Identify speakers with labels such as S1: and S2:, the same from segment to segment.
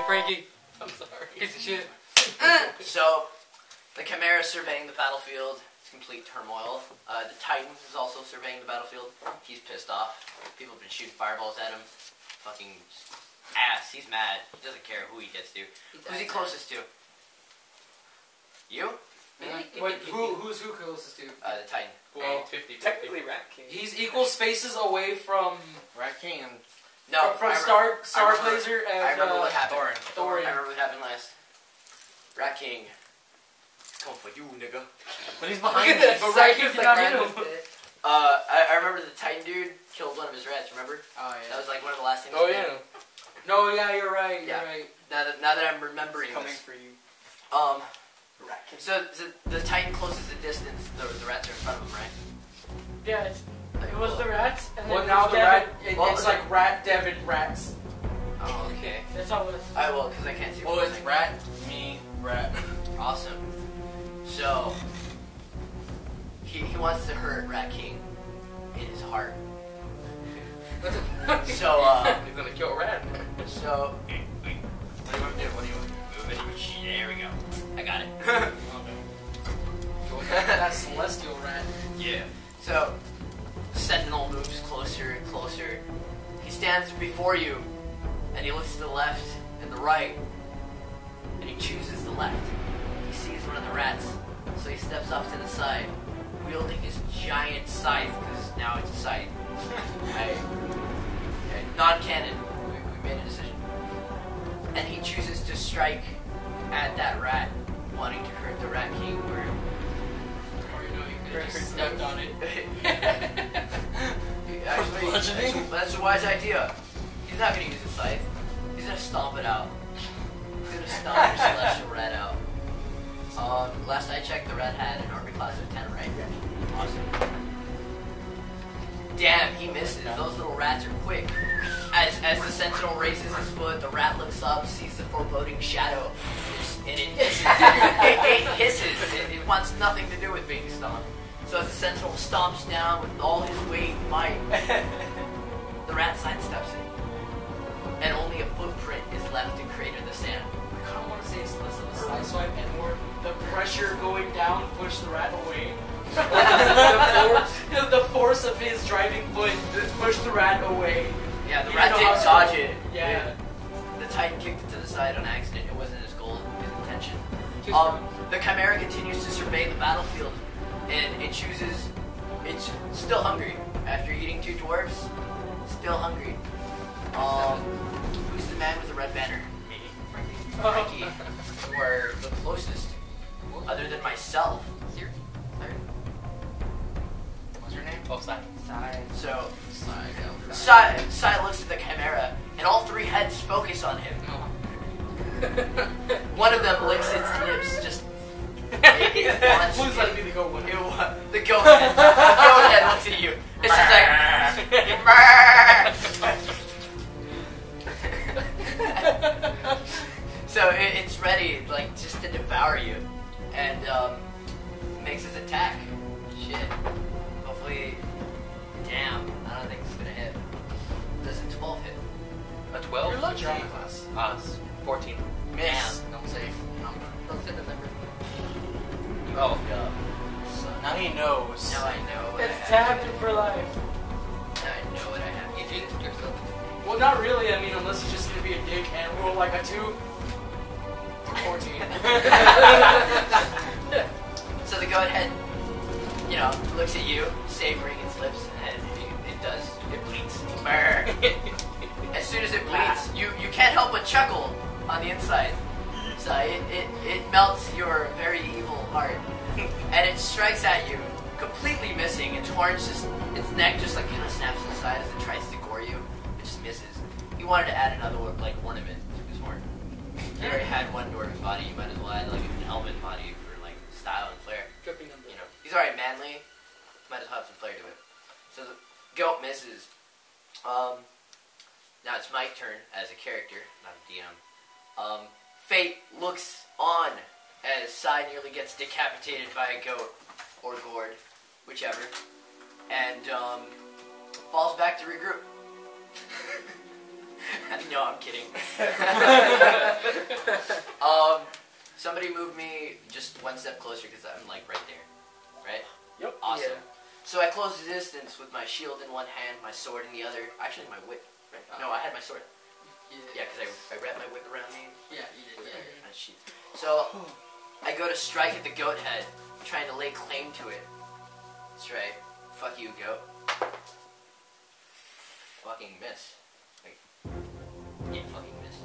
S1: Frankie. I'm sorry. Piece of shit.
S2: So, the Chimera is surveying the battlefield. It's complete turmoil. The Titan is also surveying the battlefield. He's pissed off. People have been shooting fireballs at him. Fucking ass. He's mad. He doesn't care who he gets to. Who's he closest to? You?
S1: Who's who closest to?
S2: The Titan.
S1: Well,
S3: 50. Technically Rat King.
S1: He's equal spaces away from
S2: Rat King. No,
S1: from Starblazer and
S2: I remember what happened.
S1: Thorian.
S2: I remember what happened last. Rat King. Come for you, nigga.
S3: But he's behind me.
S1: But Rat King did not hit him.
S2: I remember the Titan dude killed one of his rats, remember?
S1: Oh, yeah.
S2: That was like one of the last things
S3: Oh,
S2: he
S3: yeah.
S2: did.
S1: No, yeah, you're right.
S2: Yeah.
S1: You're right.
S2: Now that I'm remembering
S3: Coming
S2: this.
S3: for you.
S2: Rat King. So the Titan closes the distance. The rats are in front of him, right?
S4: Yeah, it was the rats. And
S1: Well,
S4: then
S1: now the rat.
S2: Well,
S1: It's like Rat, Devin, Rats.
S2: Oh, okay.
S4: That's all it was.
S2: Alright, well, because I can't see.
S3: Well, it's Rat, me, Rat.
S2: Awesome. So he wants to hurt Rat King in his heart. So
S3: He's gonna kill Rat.
S2: So what do you want to do? What do you want to do? Move it. There we go. I got it.
S1: That celestial rat.
S2: Yeah. So Sentinel moves closer and closer. He stands before you, and he looks to the left and the right, and he chooses the left. He sees one of the rats, so he steps off to the side, wielding his giant scythe, because now it's a scythe. Right? Okay. Non-canon. We made a decision. And he chooses to strike at that rat, wanting to hurt the Rat King, where...
S1: Or you know, you could have just stepped on it.
S2: Actually, that's a wise idea. He's not going to use his scythe. He's going to stomp it out. He's going to stomp your celestial rat out. Last I checked, the rat had an armor class of 10, right? Awesome. Damn, he misses. Those little rats are quick. As the sentinel raises his foot, the rat looks up, sees the foreboding shadow, and it hisses. It hisses. It wants nothing to do with being stomped. So as the sentinel stomps down with all his weight and might, the rat sidesteps it. And only a footprint is left to crater the sand.
S1: I kind of want to say it's less of a side swipe and more the pressure going down pushed the rat away. the force of his driving foot pushed the rat away.
S2: Yeah, the rat didn't dodge it.
S1: Yeah.
S2: The Titan kicked it to the side on accident. It wasn't his goal, his intention. The Chimera continues to survey the battlefield, and it chooses... It's still hungry. After eating 2 dwarves, still hungry. Who's the man with the red banner? Me. Frankie. You are the closest, other than myself.
S3: What's your name? Oh, Sai.
S2: So, Sai looks at the Chimera, and all 3 heads focus on him. One of them licks its lips, just... It wants
S1: Please let me go one.
S2: The goat head. The goat head looks at you. It's just like... So it's ready, like, just to devour you. And, makes its attack. Shit. Hopefully... Damn, I don't think it's gonna hit. Does a 12 hit?
S3: A 12?
S1: You're lucky. Class.
S3: 14.
S2: Miss.
S3: Damn, don't say number.
S2: Don't say the number.
S3: Oh.
S2: Yeah.
S3: So now he knows.
S2: Now I know what
S4: It's
S2: I have.
S4: tapped for life.
S2: Now I know what I have.
S3: You jinxed yourself.
S1: Well, not really. I mean, unless he's just gonna be a dick and roll like a 2. 14.
S2: So the goat head, you know, looks at you, savoring its lips, and it bleeds. As soon as it bleeds, you can't help but chuckle on the inside. So it melts your very evil heart, and it strikes at you, completely missing. Its horns its neck just like kind of snaps to the side as it tries to gore you. It just misses. You wanted to add another like ornament to his horn. You already had one dwarven body. You might as well add like an elven body for like style and flair.
S1: Dripping number.
S2: You know, he's already manly. Might as well have some flair to it. So the goat misses. Now it's my turn as a character, not a DM. Fate looks on as Sai nearly gets decapitated by a goat, or gored, whichever, and falls back to regroup. No, I'm kidding. Somebody move me just one step closer because I'm like right there. Right?
S1: Yep.
S2: Awesome.
S3: Yeah.
S2: So I close the distance with my shield in one hand, my sword in the other. Actually, my whip. Right? No, I had my sword. Yeah, because I wrapped my whip around me.
S3: Yeah, you did. Yeah.
S2: My sheath. So I go to strike at the goat head, trying to lay claim to it. That's right. Fuck you, goat. Fucking miss. Like, yeah, fucking miss.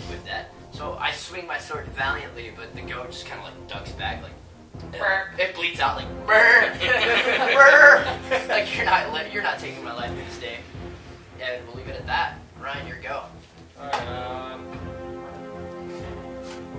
S2: With that. So I swing my sword valiantly, but the goat just kind of like ducks back, like, it bleeds out like, brr, brr. Like you're not taking my life this day. And we'll leave it at that. Ryan, your go.
S5: Alright,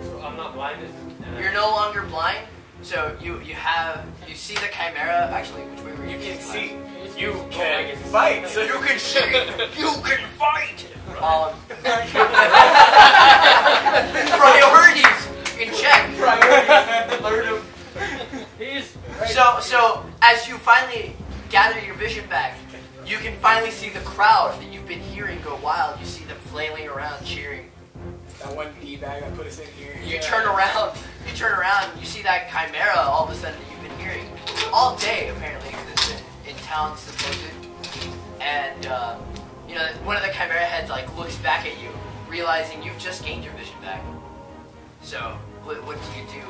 S5: so I'm not blinded.
S2: You're no longer blind, so you see the chimera. Actually, which way were you?
S1: You can see.
S5: Oh,
S1: You can fight.
S2: So you can see. You can fight. Priorities in check.
S1: Alert him.
S4: He's
S2: So as you finally gather your vision back, you can finally see the crowd that you've been hearing go wild. You see them flailing around, cheering.
S1: That one D-bag that put us in here.
S2: You turn around, you see that chimera all of a sudden that you've been hearing all day, apparently, because it's been in town supposed. And, you know, one of the chimera heads, like, looks back at you, realizing you've just gained your vision back. So, what do you do?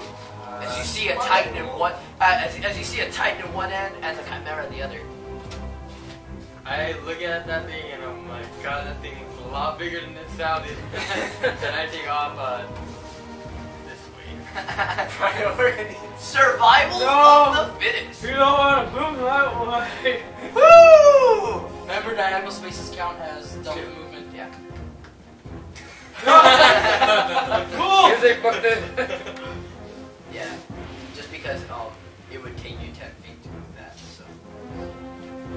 S2: As you see a titan in one, as you see a titan in one end and the chimera in the other.
S5: I look at that thing and I'm like, God, that thing is a lot bigger than it sounded. Then I take off this way.
S1: Priority.
S2: Survival
S4: No.
S2: of the fittest.
S4: You don't want to move that way.
S2: Woo!
S3: Remember, diagonal spaces count as double movement.
S2: Yeah.
S4: Cool.
S5: Because they fucked it.
S2: Yeah. Just because it would take you 10 feet to move that. So.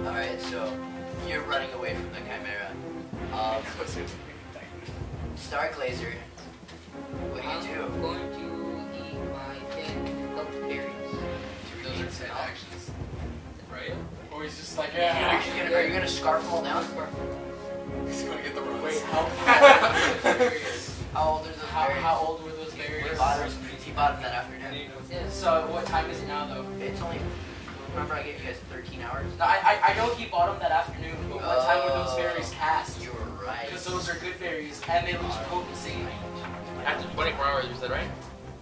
S2: All right. So you're running away from the chimera. Starglazer. What do you do?
S3: I'm going to eat my 10 health berries.
S2: Those are 10
S3: actions. Right?
S1: Or he's just like,
S2: Are you gonna scarf them all down?
S1: He's gonna get the runs.
S3: Wait,
S2: How old are those berries?
S3: how old were those berries?
S2: He bought them that afternoon.
S3: Yeah, so what time is it now, though?
S2: It's only. Remember, I gave you guys 13 hours.
S3: No, I know he bought them that afternoon, but what time were those berries cast?
S2: You were right.
S3: Because those are good berries, and they lose potency.
S5: After 24 hours, you said, right?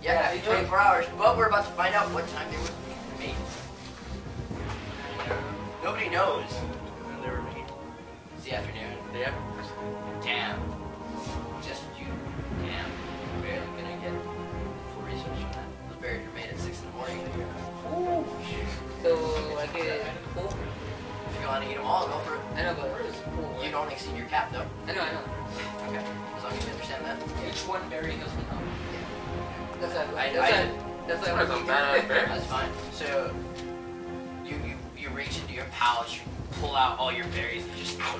S2: Yeah,
S3: Yeah,
S2: 24 hours. But we're about to find out what time they were made. Nobody knows.
S5: When they were made.
S2: It's the afternoon.
S5: Yeah.
S2: Damn. Just you. Damn. Barely gonna get full research on that. Those berries were made at 6 in the morning.
S3: So I get full?
S2: If you want to eat them all, go for it.
S3: I know, but it's full.
S2: You don't exceed your cap, though.
S3: I know.
S2: Okay. As long as you understand that.
S3: Each one berry goes one health. That's
S2: I-
S3: that's
S5: That's not some bad bear.
S2: That's fine. So you reach into your pouch, pull out all your berries, and just try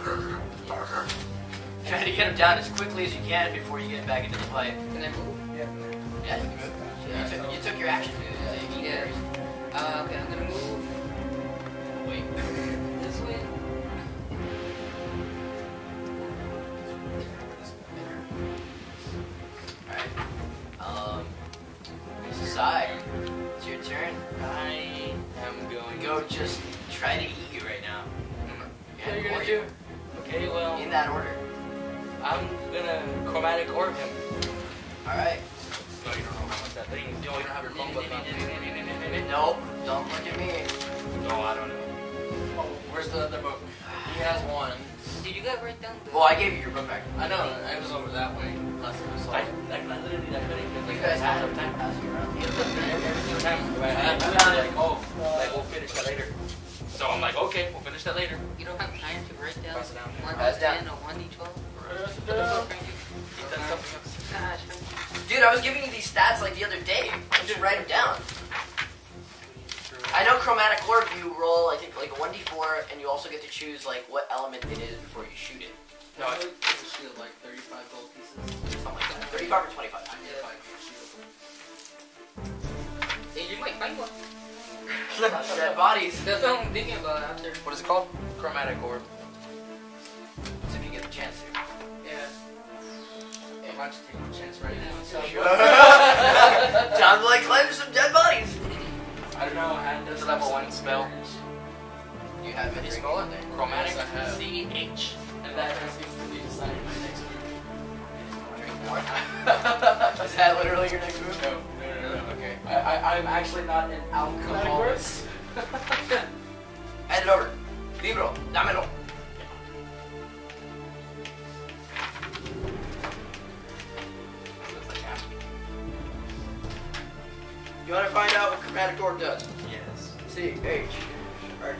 S2: to get them down as quickly as you can before you get back into the fight.
S3: Can I move?
S2: Yeah, you can move. You took your action. You eat berries.
S3: Okay, I'm gonna move
S2: Wait.
S3: this way.
S2: Alright. Sai, it's your turn.
S5: I am going.
S2: Go just try to eat you right now.
S4: What are you gonna
S2: Or
S4: do?
S5: Okay, well,
S2: in that order.
S5: I'm gonna chromatic orb him.
S2: Alright.
S5: No, you don't know how much that thing is. You don't have your phone book on.
S2: Nope, don't look at me.
S5: No, I don't know.
S3: Oh, where's the other book? He has one.
S4: Did you guys write down the...
S2: Well, I gave you your book back.
S3: I know, I was over that way. Last time I saw it.
S2: You guys have some time passing around.
S5: We'll finish that later. So I'm like, okay, we'll finish that later.
S4: You don't have time to write down
S5: Pass it down.
S4: 1d10 or 1d12? Gosh,
S2: Dude, I was giving you these stats like the other day. Just write them down. I know chromatic orb, you roll, I think, like a 1d4, and you also get to choose, like, what element it is before you shoot it.
S5: No,
S3: It's a shield, like 35 gold pieces.
S2: Something like that. 35 or 25.
S3: I get 5 shield.
S4: hey, you might find one.
S2: Dead bodies.
S4: That's what I'm thinking about after.
S5: what is it called? Chromatic orb.
S2: So if you get the chance to.
S3: Yeah. not to take a chance right now. So
S2: Time to like cleanse some dead bodies.
S3: I don't know. And
S1: It's a level 1 spell.
S2: You have any spell in there?
S1: Chromatic
S3: Yes, I have.
S1: CH.
S3: and that needs to be decided by next week.
S2: Drink more. Is that literally your next move?
S3: No.
S2: Okay.
S3: I'm actually not an alcoholic.
S2: Hand it over. Libro. Dámelo. You want to find out what chromatic orb does?
S5: Yes.
S2: C-H. Archer.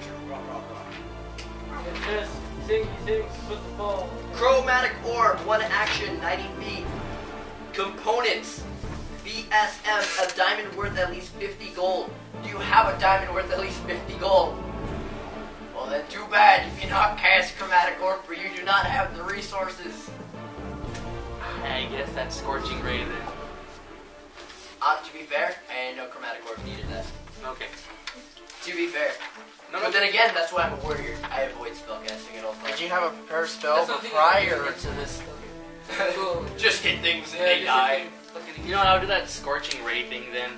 S3: Yes, sing things with the ball.
S2: Chromatic orb, one action, 90 feet. Components. BSM, a diamond worth at least 50 gold. Do you have a diamond worth at least 50 gold? Well then, too bad. You cannot cast chromatic orb, for you do not have the resources.
S1: I guess that's Scorching Ray then.
S2: To be fair, I didn't know chromatic orb needed that.
S1: Okay.
S2: To be fair. But then again, that's why I'm a warrior. I avoid spellcasting at all times.
S6: Did you have a prayer spell
S1: That's something
S6: prior
S1: that-
S6: to this?
S2: Just hit things and
S1: Yeah,
S2: they
S1: just
S2: die.
S1: You know, I'll do that Scorching Ray thing then.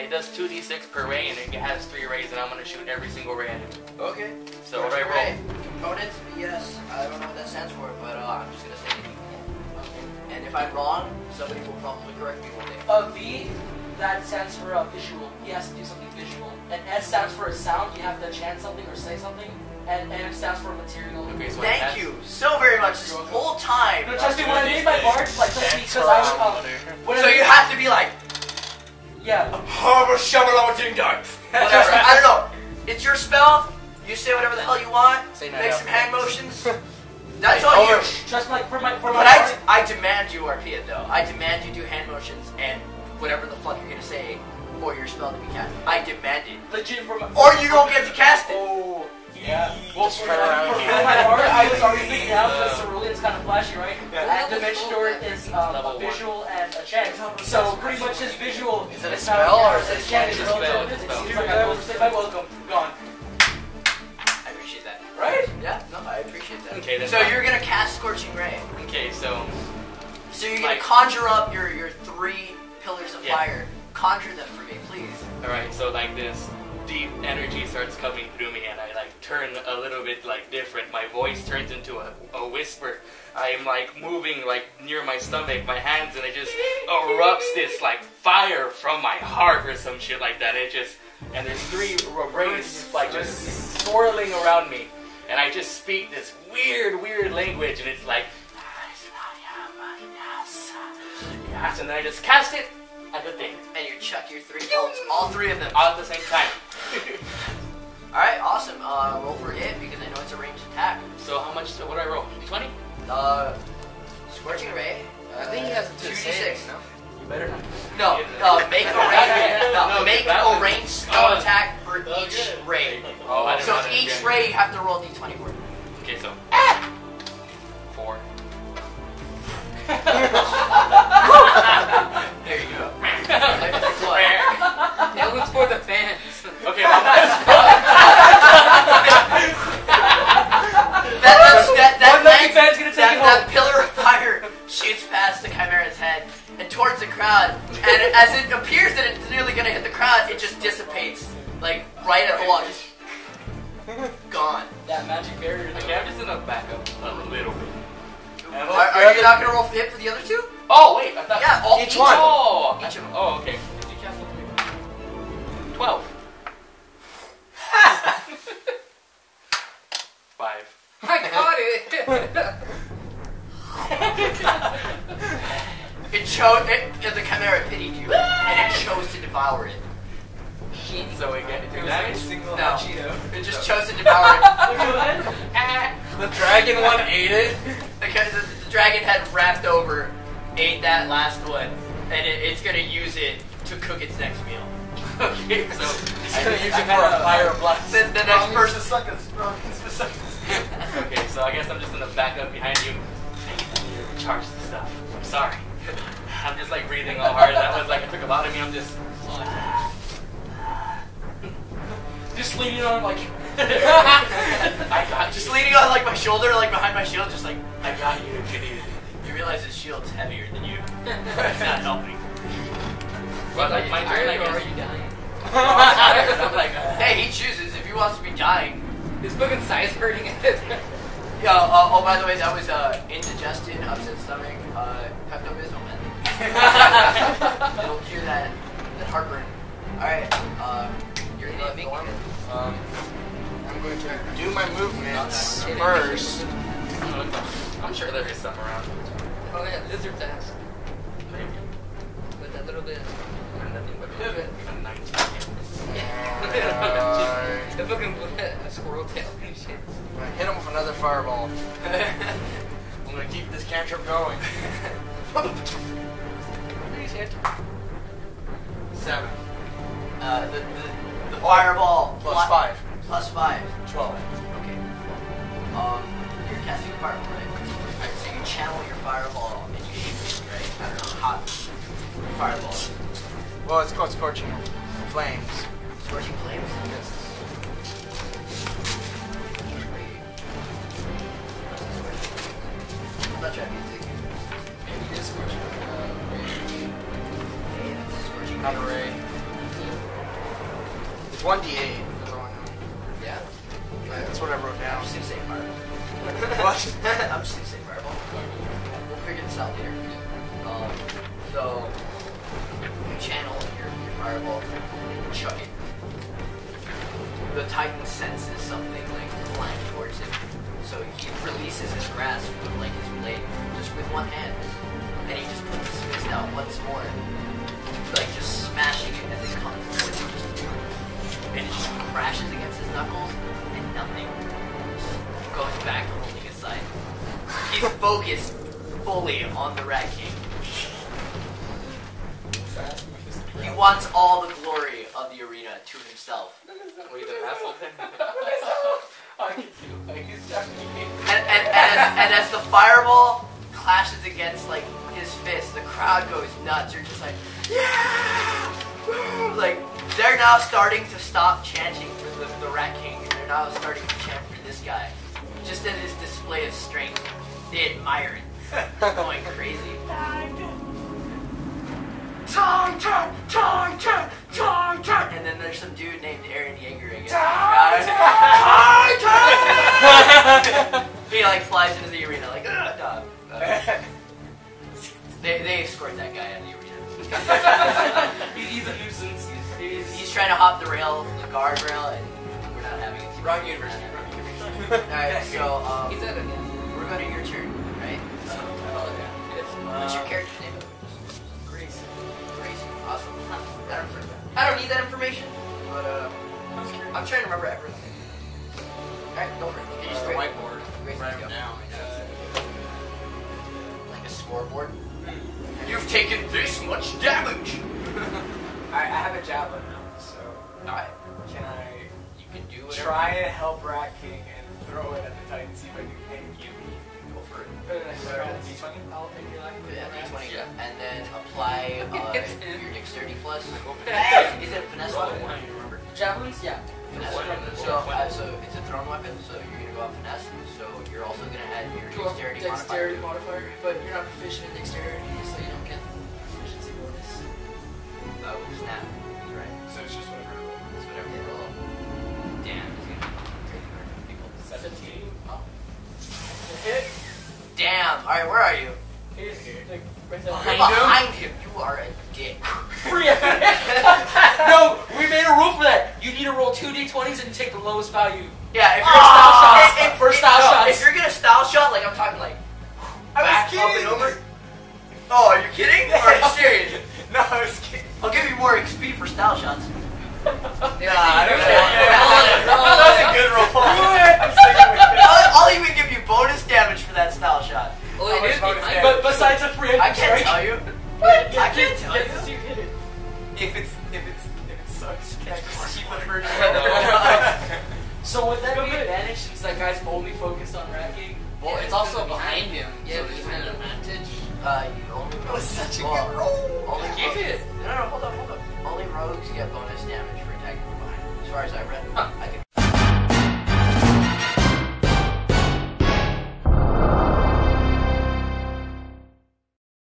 S1: It does 2d6 per ray and it has 3 rays and I'm going to shoot every single ray at him.
S2: Okay.
S1: So what do I roll?
S2: Right. Components, yes. I don't know what that stands for, but I'm just gonna say it. And if I'm wrong, somebody will probably correct me one day.
S3: V, that stands for visual. He has to do something visual. And S stands for a sound. You have to chant something or say something. And M stands for material.
S1: Okay, so
S2: Thank you so very much this whole time.
S3: No, trust me, when I made my barge, like, just because I was,
S2: So you have to be like,
S3: yeah.
S2: whatever. I don't know. It's your spell. You say whatever the hell you want.
S6: Say
S2: Make
S6: no.
S2: some hand motions. That's on you.
S3: Trust me, like, for my
S2: But
S3: barge,
S2: I demand you RP it though. I demand you do hand motions and whatever the fuck you're gonna say for your spell to be cast. I demand it.
S3: legit for my.
S2: Or you don't get to cast it.
S3: Oh, yeah.
S6: We'll spread around
S3: For
S6: here.
S3: my barge, I was already thinking out the cerulean's kind of flashy, right? And Dimension Door is
S1: Level
S3: a
S1: one.
S3: visual and a chant. So pretty much his visual
S6: Is it a
S3: is
S6: spell
S3: how-
S6: or is it a
S3: chant?
S1: It's a
S3: It's
S1: spell,
S3: It
S1: it's a spell.
S3: seems like I overstayed my welcome. Gone.
S2: I appreciate that.
S3: Right?
S2: Yeah, no, I appreciate that.
S1: Okay, then
S2: So
S1: fine.
S2: you're gonna cast Scorching Ray.
S1: Okay, so
S2: So you're gonna
S1: Like-
S2: conjure up your 3 pillars of
S1: Yeah.
S2: fire. Conjure them for me, please.
S1: alright, so like this deep energy starts coming through me and I like turn a little bit like different. My voice turns into a whisper. I am like moving like near my stomach, my hands, and it just erupts this like fire from my heart or some shit like that. And there's 3 rays like just swirling around me. And I just speak this weird language and it's like yes, and then I just cast it at the thing.
S2: And you chuck your 3 bolts, all 3 of them.
S1: All at the same time.
S2: Alright, awesome. Roll for hit because I know it's a ranged attack.
S1: So how much, what do I roll? 20?
S2: Scorching Ray.
S6: I think he has a
S2: 2d6.
S6: no?
S1: You better not.
S2: No, make a ranged spell attack for each ray.
S1: Oh, I didn't
S2: So
S1: know that.
S2: each ray you have to roll d20 for.
S1: Okay, so 4.
S2: There you go.
S4: That one's for the fans.
S1: Okay,
S2: that pillar of fire shoots past the Chimera's head and towards the crowd. And as it appears that it's nearly going to hit the crowd, it just dissipates. Like, right at the wall. Just gone.
S3: That magic barrier.
S1: okay, I'm just gonna back up a little bit.
S2: Are you not going to roll for hit for the other 2?
S1: Oh, wait, I thought.
S2: Yeah, all,
S6: Each one.
S1: Oh,
S2: Each of them.
S1: oh, okay. 12. 5.
S4: I got it.
S2: The Chimera pitied you, and it chose to devour it.
S1: So we get 2 damage?
S2: No, it just chose to devour it.
S6: The dragon one ate it.
S2: Because the dragon had wrapped over, ate that last one, and it's gonna use it to cook its next meal.
S1: Okay, so
S6: He's gonna use it for a fire blast.
S2: The next person.
S1: okay, so I guess I'm just gonna back up behind you. Charge the stuff. I'm sorry. I'm just like breathing all hard. That was like it took a lot of me. I'm just
S3: leaning on like.
S1: I got
S2: Just
S1: you.
S2: leaning on like my shoulder, like behind my shield, just like
S1: I got you.
S2: you realize his shield's heavier than you. It's not helping.
S1: But like my turn, I
S4: Or are
S1: guess.
S4: you dying?
S1: I'm like,
S2: Hey, he chooses if he wants to be dying.
S4: His fucking size hurting it.
S2: Yeah, oh, by the way, that was indigestion, upset stomach, Pepto-Bismol, man. It'll cure that heartburn. Alright, you're gonna make
S6: I'm going to do my movements first.
S1: I'm sure there is some around.
S4: Oh yeah, lizard's ass.
S1: Maybe.
S4: With that little bit.
S1: And nothing but
S4: Pivot.
S1: even 19.
S4: The fucking a squirrel tail and shit.
S6: I'm gonna hit him with another fireball. I'm gonna keep this cantrip going. 7
S2: the fireball
S6: plus 5.
S2: plus 5.
S6: 12.
S2: Okay. You're casting a fireball, right? Alright, so you channel your fireball and you shoot it, right? I don't know, hot fireball.
S6: Well, it's called scorching flames.
S2: Scorching flames?
S6: Yes.
S2: I'm not trying to be thinking.
S6: It is scorching.
S2: Okay, that's scorching
S6: Not a
S2: flames.
S6: ray. It's 1d8. That's all I know.
S2: Yeah?
S6: That's what I wrote
S2: I'm
S6: down.
S2: just gonna say fireball.
S6: What?
S2: I'm just gonna say fireball. We'll figure this out later. So you channel your fireball and you chuck it. The Titan senses something like flying towards him. So he releases his grasp with like his blade just with one hand. And he just puts his fist out once more. Like just smashing it as it comes towards him. And it just crashes against his knuckles and nothing. Just goes back to holding his side. He's focused fully on the Rat King. He wants all the glory of the arena to himself.
S1: What, you the asshole then?
S2: And as the fireball clashes against like his fist, the crowd goes nuts. They're just like, yeah! Woo! Like they're now starting to stop chanting for the Rat King, and they're now starting to chant for this guy. Just in his display of strength, they admire it. Going crazy. Titan! Titan! Titan! And then there's some dude named Aaron Yeager again. Titan! He like flies into the arena like, dog. They escort that guy out of the arena.
S3: He's a nuisance.
S2: He's trying to hop the rail, the guardrail, and we're not having it.
S3: Wrong university.
S2: Alright, so
S4: He's at it.
S2: we're going to your turn, right? What's your character's name?
S3: Grace.
S2: Grace. Awesome. I don't need that information, but I'm trying to remember everything. Alright, go for it. Okay,
S6: Use the whiteboard.
S2: Grace,
S6: Write
S2: let's
S6: them
S2: go.
S6: down.
S2: Like a scoreboard. You've taken this much damage!
S7: I have a javelin now, so
S2: Alright.
S7: can I
S2: You can do whatever.
S7: try and help Rat King and throw it at the Titan, see if I can hit him?
S2: Go for it.
S7: D20?
S3: I'll take your life.
S2: Yeah, D20. And then apply your dexterity plus.
S3: Hey!
S2: Is it a finesse
S1: Roll
S2: weapon?
S1: one.
S2: I don't remember.
S3: Javelins? Yeah.
S2: Finesse
S1: What?
S2: weapon. So it's a thrown weapon, so you're gonna go off finesse. So you're also gonna add your dexterity
S3: Dexterity
S2: modifier.
S3: modifier, but you're not proficient in dexterity, so you don't get proficiency bonus.
S2: Oh, snap. He's right.
S7: So it's just whatever.
S2: It's whatever you roll. Damn. He's gonna crazy hard for people.
S7: 17. Oh.
S3: Hit.
S2: Damn. Alright, where are you?
S3: He's like right there.
S2: You're behind him. You are a dick.
S3: No, we made a rule for that. You need to roll 2 d20s and you take the lowest value.
S2: Yeah, if you're
S3: Style shots.
S2: If
S3: Style shots.
S2: If you're gonna style shot, like I'm talking like back up and over. Oh, are you kidding? Or are you serious?
S7: No, I was kidding.
S2: I'll give you more XP for style shots.
S7: Nah, I don't
S2: Roll
S7: That was a good roll. I'm sticking with it.
S2: I'll even give you bonus damage for that style shot.
S4: Well,
S7: How
S4: it
S7: much
S4: is
S7: bonus
S4: behind.
S3: But besides a preemptive
S2: I can't
S3: strike,
S2: tell you.
S3: What?
S2: I can't tell you.
S3: Yes, you hit it.
S7: If it sucks, can I keep it for
S3: So would that be an advantage since that guy's only focused on Rat King?
S4: Well, it's also behind him.
S2: Yeah,
S4: So
S2: but
S4: he's
S2: you
S4: an
S2: have
S4: advantage.
S2: You only
S7: That was such a
S2: well,
S7: good roll.
S2: Only
S1: Keep it.
S2: No, hold up. Only rogues get bonus damage for attacking from behind, as far as I read.